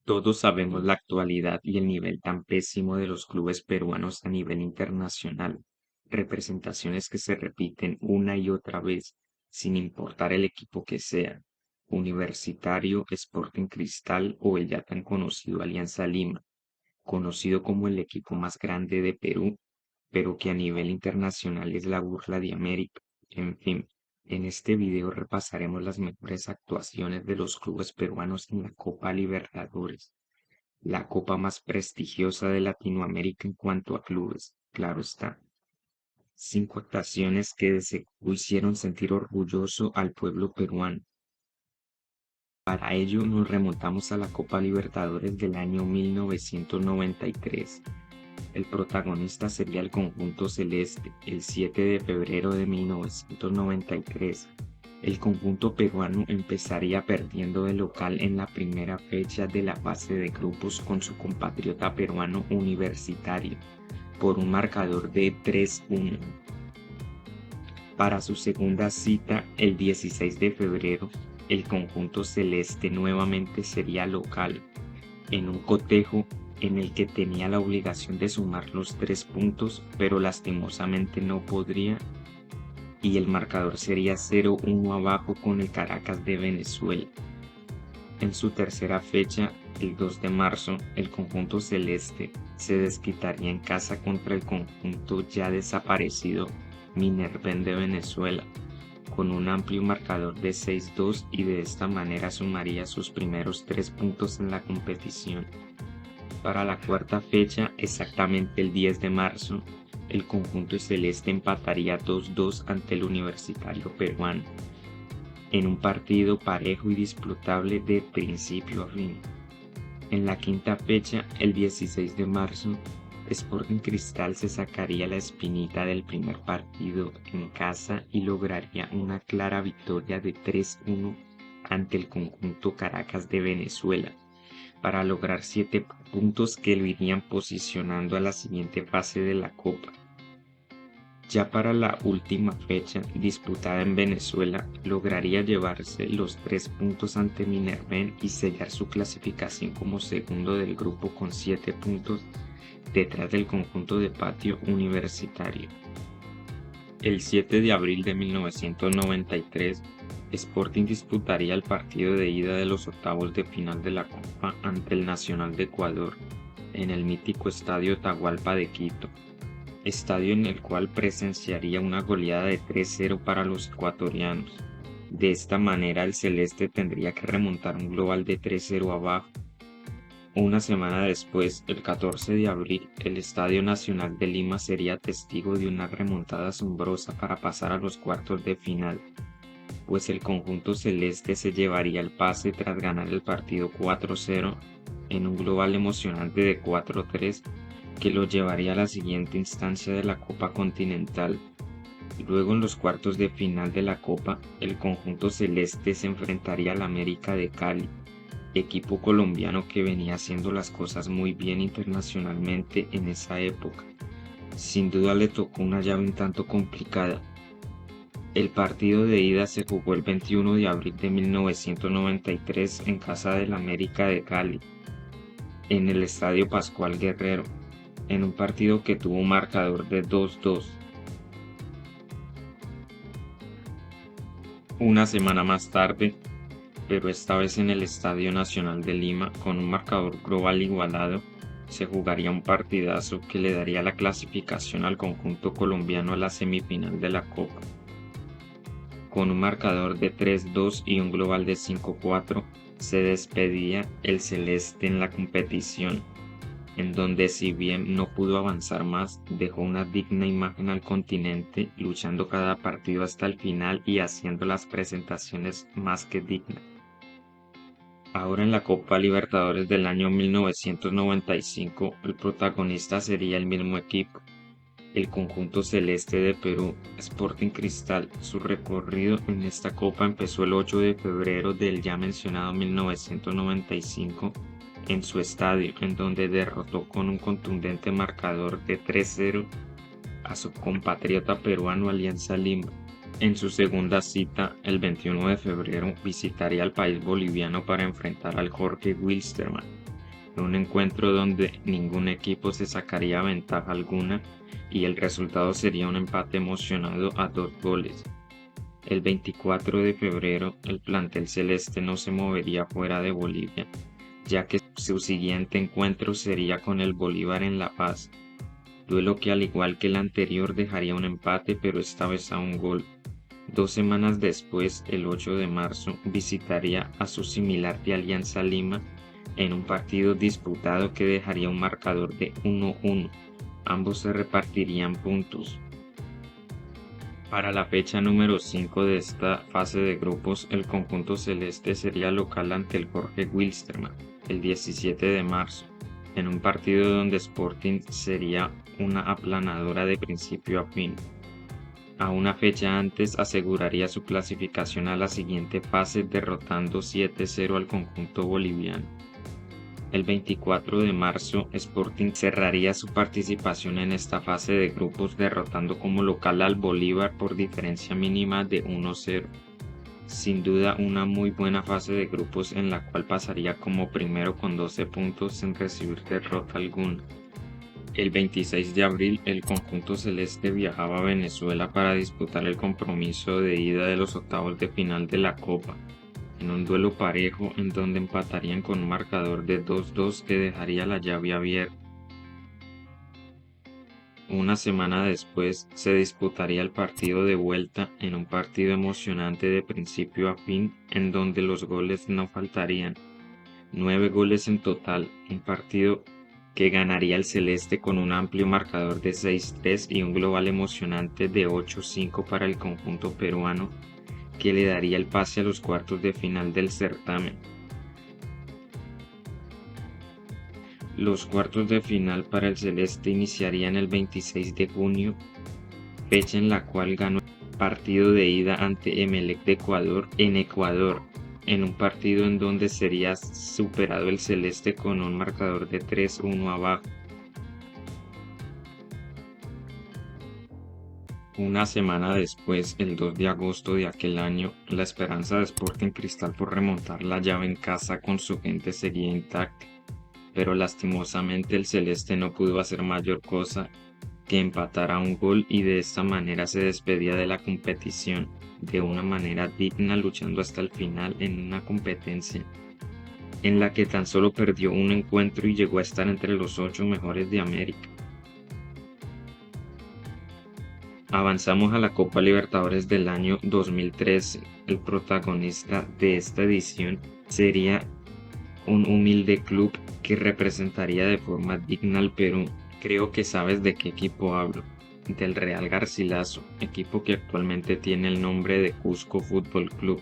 Todos sabemos la actualidad y el nivel tan pésimo de los clubes peruanos a nivel internacional, representaciones que se repiten una y otra vez, sin importar el equipo que sea, Universitario, Sporting Cristal o el ya tan conocido Alianza Lima, conocido como el equipo más grande de Perú, pero que a nivel internacional es la burla de América. En fin, en este video repasaremos las mejores actuaciones de los clubes peruanos en la Copa Libertadores, la copa más prestigiosa de Latinoamérica en cuanto a clubes, claro está. 5 actuaciones que de seguro hicieron sentir orgulloso al pueblo peruano. Para ello nos remontamos a la Copa Libertadores del año 1993. El protagonista sería el conjunto celeste. El 7 de febrero de 1993, el conjunto peruano empezaría perdiendo de local en la primera fecha de la fase de grupos con su compatriota peruano Universitario, por un marcador de 3-1. Para su segunda cita, el 16 de febrero, el conjunto celeste nuevamente sería local, en un cotejo en el que tenía la obligación de sumar los 3 puntos, pero lastimosamente no podría, y el marcador sería 0-1 abajo con el Caracas de Venezuela. En su tercera fecha, el 2 de marzo, el conjunto celeste se desquitaría en casa contra el conjunto ya desaparecido Minerven de Venezuela, con un amplio marcador de 6-2, y de esta manera sumaría sus primeros 3 puntos en la competición. Para la cuarta fecha, exactamente el 10 de marzo, el conjunto celeste empataría 2-2 ante el Universitario peruano, en un partido parejo y disputable de principio a fin. En la quinta fecha, el 16 de marzo, Sporting Cristal se sacaría la espinita del primer partido en casa y lograría una clara victoria de 3-1 ante el conjunto Caracas de Venezuela, para lograr 7 puntos que lo irían posicionando a la siguiente fase de la Copa. Ya para la última fecha, disputada en Venezuela, lograría llevarse los 3 puntos ante Minerven y sellar su clasificación como segundo del grupo con 7 puntos, detrás del conjunto de Patio Universitario. El 7 de abril de 1993, Sporting disputaría el partido de ida de los octavos de final de la Copa ante el Nacional de Ecuador, en el mítico Estadio Atahualpa de Quito, estadio en el cual presenciaría una goleada de 3-0 para los ecuatorianos. De esta manera el celeste tendría que remontar un global de 3-0 abajo. Una semana después, el 14 de abril, el Estadio Nacional de Lima sería testigo de una remontada asombrosa para pasar a los cuartos de final, pues el conjunto celeste se llevaría el pase tras ganar el partido 4-0 en un global emocionante de 4-3 que lo llevaría a la siguiente instancia de la Copa Continental. Luego, en los cuartos de final de la Copa, el conjunto celeste se enfrentaría al América de Cali, equipo colombiano que venía haciendo las cosas muy bien internacionalmente en esa época. Sin duda le tocó una llave un tanto complicada. El partido de ida se jugó el 21 de abril de 1993 en casa del América de Cali, en el Estadio Pascual Guerrero, en un partido que tuvo un marcador de 2-2. Una semana más tarde, pero esta vez en el Estadio Nacional de Lima, con un marcador global igualado, se jugaría un partidazo que le daría la clasificación al conjunto colombiano a la semifinal de la Copa. Con un marcador de 3-2 y un global de 5-4, se despedía el celeste en la competición, en donde, si bien no pudo avanzar más, dejó una digna imagen al continente, luchando cada partido hasta el final y haciendo las presentaciones más que dignas. Ahora en la Copa Libertadores del año 1995, el protagonista sería el mismo equipo, el conjunto celeste de Perú, Sporting Cristal. Su recorrido en esta copa empezó el 8 de febrero del ya mencionado 1995 en su estadio, en donde derrotó con un contundente marcador de 3-0 a su compatriota peruano Alianza Lima. En su segunda cita, el 21 de febrero, visitaría el país boliviano para enfrentar al Jorge Wilstermann, un encuentro donde ningún equipo se sacaría ventaja alguna y el resultado sería un empate emocionado a 2 goles. El 24 de febrero el plantel celeste no se movería fuera de Bolivia, ya que su siguiente encuentro sería con el Bolívar en La Paz, duelo que al igual que el anterior dejaría un empate pero esta vez a un gol. 2 semanas después, el 8 de marzo, visitaría a su similar de Alianza Lima en un partido disputado que dejaría un marcador de 1-1. Ambos se repartirían puntos. Para la fecha número 5 de esta fase de grupos, el conjunto celeste sería local ante el Jorge Wilstermann el 17 de marzo, en un partido donde Sporting sería una aplanadora de principio a fin. A una fecha antes aseguraría su clasificación a la siguiente fase derrotando 7-0 al conjunto boliviano. El 24 de marzo, Sporting cerraría su participación en esta fase de grupos derrotando como local al Bolívar por diferencia mínima de 1-0. Sin duda una muy buena fase de grupos en la cual pasaría como primero con 12 puntos sin recibir derrota alguna. El 26 de abril el conjunto celeste viajaba a Venezuela para disputar el compromiso de ida de los octavos de final de la Copa, en un duelo parejo en donde empatarían con un marcador de 2-2 que dejaría la llave abierta. Una semana después se disputaría el partido de vuelta en un partido emocionante de principio a fin en donde los goles no faltarían. 9 goles en total, un partido que ganaría el celeste con un amplio marcador de 6-3 y un global emocionante de 8-5 para el conjunto peruano, que le daría el pase a los cuartos de final del certamen. Los cuartos de final para el celeste iniciarían el 26 de junio, fecha en la cual ganó el partido de ida ante Emelec de Ecuador en Ecuador, en un partido en donde sería superado el celeste con un marcador de 3-1 abajo. Una semana después, el 2 de agosto de aquel año, la esperanza de Sporting Cristal por remontar la llave en casa con su gente seguía intacta, pero lastimosamente el celeste no pudo hacer mayor cosa que empatar a un gol y de esta manera se despedía de la competición de una manera digna, luchando hasta el final en una competencia en la que tan solo perdió un encuentro y llegó a estar entre los 8 mejores de América. Avanzamos a la Copa Libertadores del año 2013. El protagonista de esta edición sería un humilde club que representaría de forma digna al Perú. Creo que sabes de qué equipo hablo, del Real Garcilaso, equipo que actualmente tiene el nombre de Cusco Fútbol Club,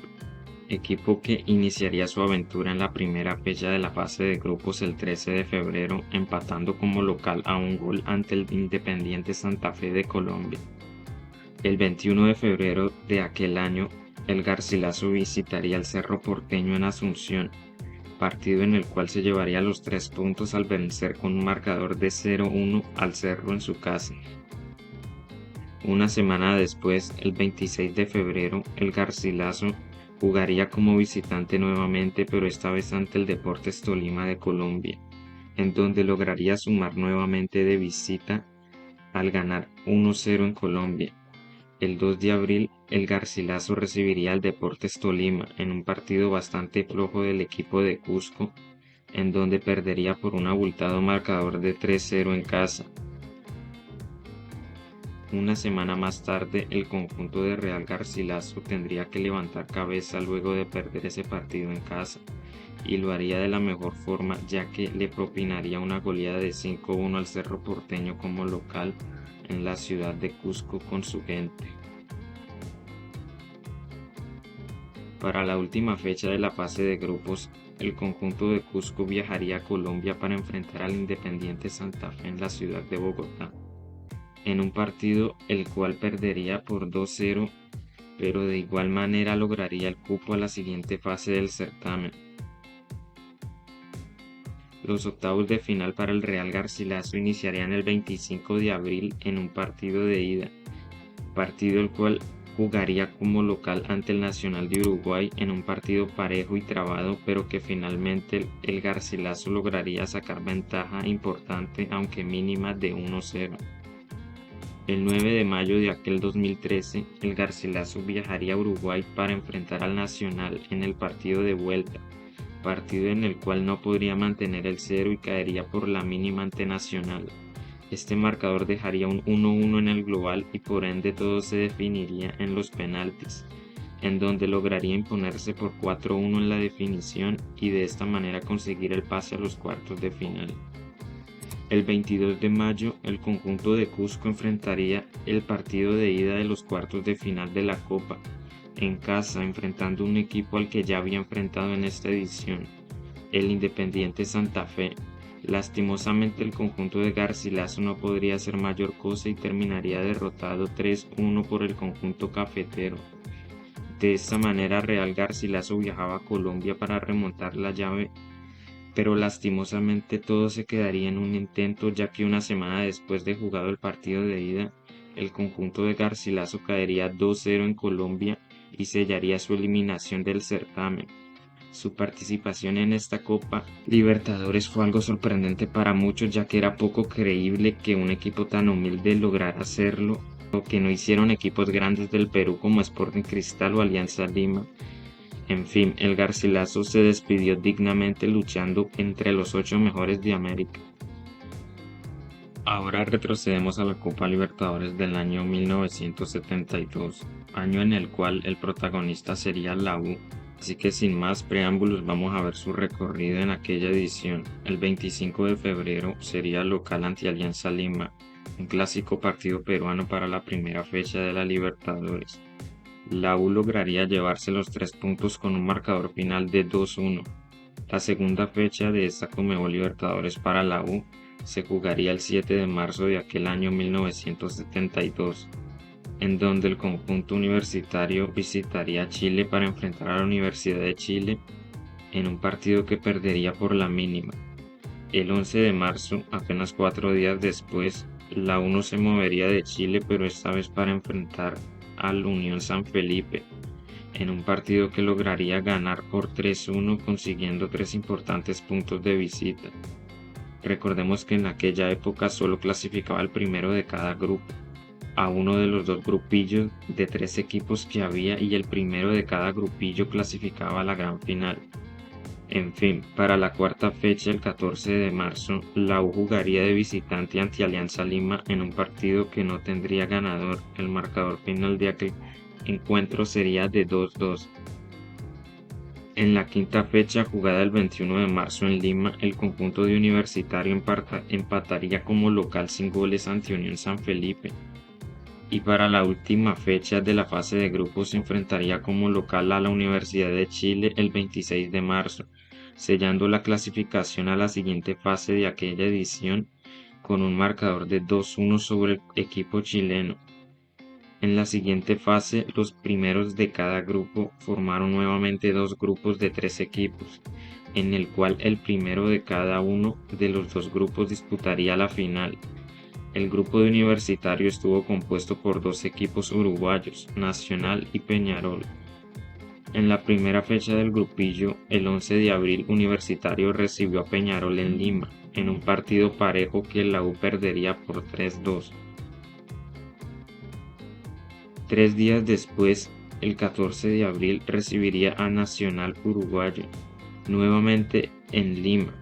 equipo que iniciaría su aventura en la primera fecha de la fase de grupos el 13 de febrero, empatando como local a un gol ante el Independiente Santa Fe de Colombia. El 21 de febrero de aquel año, el Garcilaso visitaría el Cerro Porteño en Asunción, partido en el cual se llevaría los 3 puntos al vencer con un marcador de 0-1 al Cerro en su casa. Una semana después, el 26 de febrero, el Garcilaso jugaría como visitante nuevamente, pero esta vez ante el Deportes Tolima de Colombia, en donde lograría sumar nuevamente de visita al ganar 1-0 en Colombia. El 2 de abril, el Garcilaso recibiría al Deportes Tolima en un partido bastante flojo del equipo de Cusco, en donde perdería por un abultado marcador de 3-0 en casa. Una semana más tarde, el conjunto de Real Garcilaso tendría que levantar cabeza luego de perder ese partido en casa, y lo haría de la mejor forma ya que le propinaría una goleada de 5-1 al Cerro Porteño como local en la ciudad de Cusco con su gente. Para la última fecha de la fase de grupos, el conjunto de Cusco viajaría a Colombia para enfrentar al Independiente Santa Fe en la ciudad de Bogotá, en un partido el cual perdería por 2-0, pero de igual manera lograría el cupo a la siguiente fase del certamen. Los octavos de final para el Real Garcilaso iniciarían el 25 de abril en un partido de ida, partido el cual jugaría como local ante el Nacional de Uruguay en un partido parejo y trabado, pero que finalmente el Garcilaso lograría sacar ventaja importante, aunque mínima, de 1-0. El 9 de mayo de aquel 2013, el Garcilaso viajaría a Uruguay para enfrentar al Nacional en el partido de vuelta, partido en el cual no podría mantener el cero y caería por la mínima ante Nacional. Este marcador dejaría un 1-1 en el global y por ende todo se definiría en los penaltis, en donde lograría imponerse por 4-1 en la definición y de esta manera conseguir el pase a los cuartos de final. El 22 de mayo, el conjunto de Cusco enfrentaría el partido de ida de los cuartos de final de la Copa, en casa, enfrentando un equipo al que ya había enfrentado en esta edición, el Independiente Santa Fe. Lastimosamente el conjunto de Garcilaso no podría hacer mayor cosa y terminaría derrotado 3-1 por el conjunto cafetero. De esta manera Real Garcilaso viajaba a Colombia para remontar la llave, pero lastimosamente todo se quedaría en un intento, ya que una semana después de jugado el partido de ida, el conjunto de Garcilaso caería 2-0 en Colombia y sellaría su eliminación del certamen. Su participación en esta Copa Libertadores fue algo sorprendente para muchos, ya que era poco creíble que un equipo tan humilde lograra hacerlo, o que no hicieron equipos grandes del Perú como Sporting Cristal o Alianza Lima. En fin, el Garcilaso se despidió dignamente luchando entre los 8 mejores de América. Ahora retrocedemos a la Copa Libertadores del año 1972, año en el cual el protagonista sería la U. Así que sin más preámbulos vamos a ver su recorrido en aquella edición. El 25 de febrero sería local ante Alianza Lima, un clásico partido peruano para la primera fecha de la Libertadores. La U lograría llevarse los 3 puntos con un marcador final de 2-1. La segunda fecha de esta Conmebol Libertadores para la U se jugaría el 7 de marzo de aquel año 1972. En donde el conjunto universitario visitaría Chile para enfrentar a la Universidad de Chile en un partido que perdería por la mínima. El 11 de marzo, apenas 4 días después, la U no se movería de Chile, pero esta vez para enfrentar al Unión San Felipe, en un partido que lograría ganar por 3-1, consiguiendo 3 importantes puntos de visita. Recordemos que en aquella época solo clasificaba el primero de cada grupo a uno de los 2 grupillos de 3 equipos que había y el primero de cada grupillo clasificaba a la gran final. En fin, para la cuarta fecha, el 14 de marzo, la U jugaría de visitante ante Alianza Lima en un partido que no tendría ganador. El marcador final de aquel encuentro sería de 2-2. En la quinta fecha, jugada el 21 de marzo en Lima, el conjunto de Universitario empataría como local sin goles ante Unión San Felipe. Y para la última fecha de la fase de grupos se enfrentaría como local a la Universidad de Chile el 26 de marzo, sellando la clasificación a la siguiente fase de aquella edición con un marcador de 2-1 sobre el equipo chileno. En la siguiente fase, los primeros de cada grupo formaron nuevamente 2 grupos de 3 equipos, en el cual el primero de cada uno de los 2 grupos disputaría la final. El grupo de Universitario estuvo compuesto por 2 equipos uruguayos, Nacional y Peñarol. En la primera fecha del grupillo, el 11 de abril, Universitario recibió a Peñarol en Lima, en un partido parejo que la U perdería por 3-2. 3 días después, el 14 de abril, recibiría a Nacional Uruguayo, nuevamente en Lima.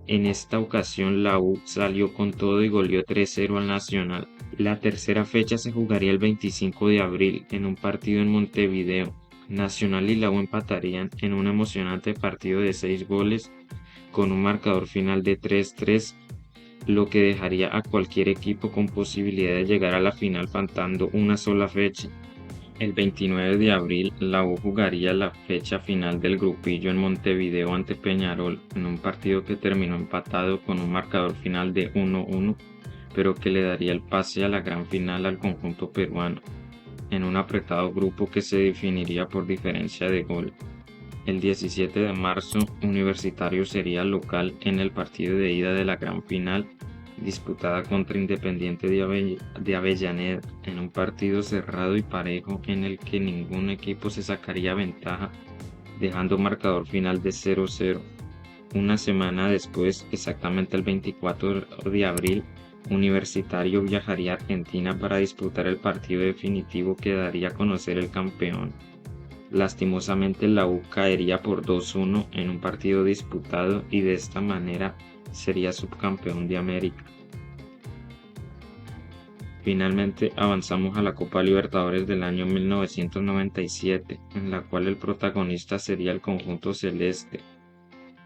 En esta ocasión la U salió con todo y goleó 3-0 al Nacional. La tercera fecha se jugaría el 25 de abril en un partido en Montevideo. Nacional y la U empatarían en un emocionante partido de 6 goles con un marcador final de 3-3, lo que dejaría a cualquier equipo con posibilidad de llegar a la final faltando una sola fecha. El 29 de abril, la U jugaría la fecha final del grupillo en Montevideo ante Peñarol, en un partido que terminó empatado con un marcador final de 1-1, pero que le daría el pase a la gran final al conjunto peruano, en un apretado grupo que se definiría por diferencia de gol. El 17 de marzo, Universitario sería local en el partido de ida de la gran final, disputada contra Independiente de Avellaneda, en un partido cerrado y parejo en el que ningún equipo se sacaría ventaja, dejando marcador final de 0-0. Una semana después, exactamente el 24 de abril, Universitario viajaría a Argentina para disputar el partido definitivo que daría a conocer el campeón. Lastimosamente la U caería por 2-1 en un partido disputado y de esta manera sería subcampeón de América. Finalmente avanzamos a la Copa Libertadores del año 1997, en la cual el protagonista sería el conjunto celeste,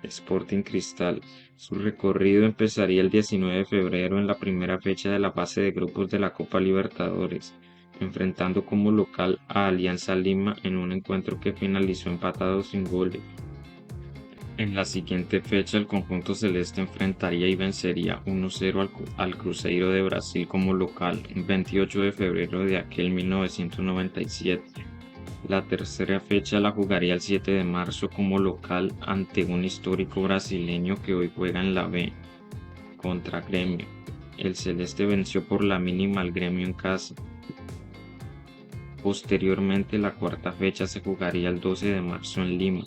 Sporting Cristal. Su recorrido empezaría el 19 de febrero en la primera fecha de la fase de grupos de la Copa Libertadores, enfrentando como local a Alianza Lima en un encuentro que finalizó empatado sin goles. En la siguiente fecha el conjunto celeste enfrentaría y vencería 1-0 al Cruzeiro de Brasil como local, el 28 de febrero de aquel 1997. La tercera fecha la jugaría el 7 de marzo como local ante un histórico brasileño que hoy juega en la B, contra Gremio. El celeste venció por la mínima al Gremio en casa. Posteriormente, la cuarta fecha se jugaría el 12 de marzo en Lima,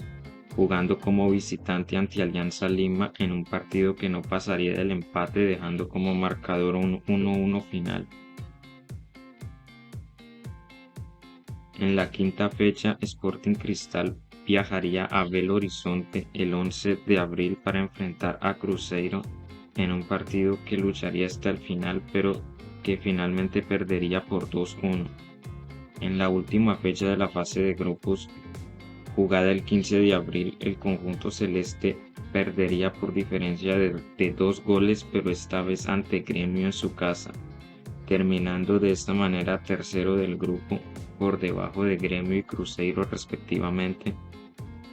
jugando como visitante ante Alianza Lima en un partido que no pasaría del empate, dejando como marcador un 1-1 final. En la quinta fecha, Sporting Cristal viajaría a Belo Horizonte el 11 de abril para enfrentar a Cruzeiro en un partido que lucharía hasta el final, pero que finalmente perdería por 2-1. En la última fecha de la fase de grupos, jugada el 15 de abril, el conjunto celeste perdería por diferencia de 2 goles, pero esta vez ante Gremio en su casa, terminando de esta manera tercero del grupo por debajo de Gremio y Cruzeiro respectivamente,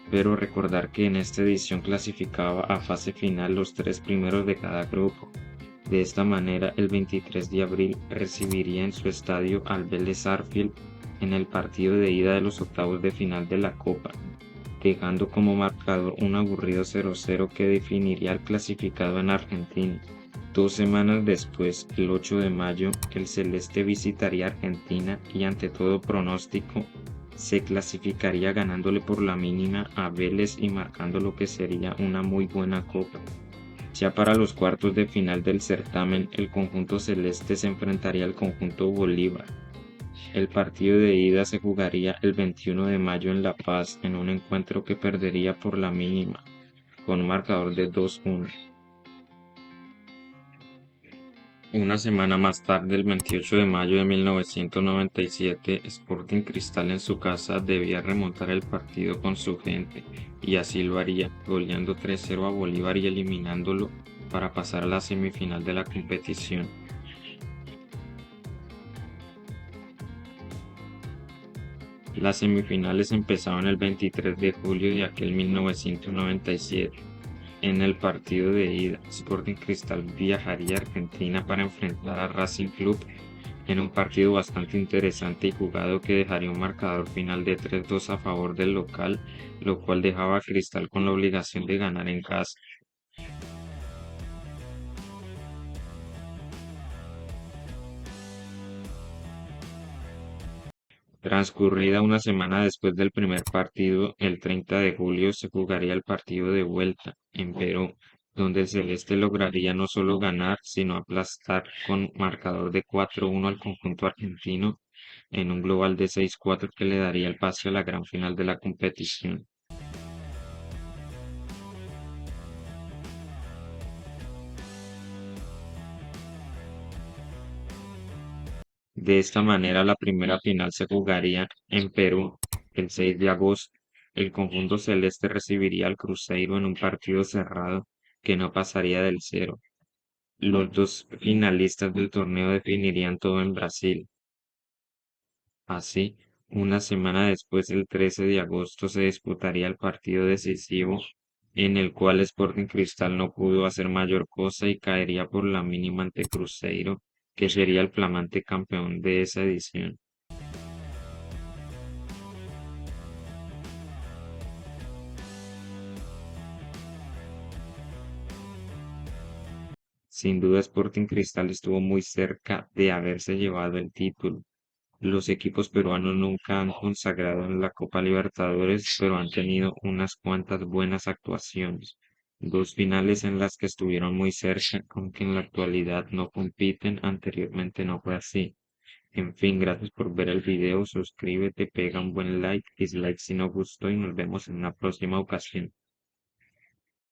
pero recordar que en esta edición clasificaba a fase final los 3 primeros de cada grupo. De esta manera, el 23 de abril recibiría en su estadio al Vélez Sarsfield en el partido de ida de los octavos de final de la Copa, dejando como marcador un aburrido 0-0 que definiría al clasificado en Argentina. 2 semanas después, el 8 de mayo, el celeste visitaría Argentina y ante todo pronóstico, se clasificaría ganándole por la mínima a Vélez y marcando lo que sería una muy buena copa. Ya para los cuartos de final del certamen, el conjunto celeste se enfrentaría al conjunto Bolívar. El partido de ida se jugaría el 21 de mayo en La Paz en un encuentro que perdería por la mínima, con un marcador de 2-1. Una semana más tarde, el 28 de mayo de 1997, Sporting Cristal en su casa debía remontar el partido con su gente, y así lo haría, goleando 3-0 a Bolívar y eliminándolo para pasar a la semifinal de la competición. Las semifinales empezaban el 23 de julio de aquel 1997. En el partido de ida, Sporting Cristal viajaría a Argentina para enfrentar a Racing Club en un partido bastante interesante y jugado que dejaría un marcador final de 3-2 a favor del local, lo cual dejaba a Cristal con la obligación de ganar en casa. Transcurrida una semana después del primer partido, el 30 de julio se jugaría el partido de vuelta en Perú, donde el celeste lograría no solo ganar, sino aplastar con marcador de 4-1 al conjunto argentino en un global de 6-4 que le daría el pase a la gran final de la competición. De esta manera, la primera final se jugaría en Perú el 6 de agosto. El conjunto celeste recibiría al Cruzeiro en un partido cerrado que no pasaría del 0. Los dos finalistas del torneo definirían todo en Brasil. Así, una semana después, el 13 de agosto, se disputaría el partido decisivo en el cual Sporting Cristal no pudo hacer mayor cosa y caería por la mínima ante Cruzeiro, que sería el flamante campeón de esa edición. Sin duda Sporting Cristal estuvo muy cerca de haberse llevado el título. Los equipos peruanos nunca han consagrado en la Copa Libertadores, pero han tenido unas cuantas buenas actuaciones. Dos finales en las que estuvieron muy cerca, aunque en la actualidad no compiten, anteriormente no fue así. En fin, gracias por ver el video, suscríbete, pega un buen like, dislike si no gustó y nos vemos en una próxima ocasión.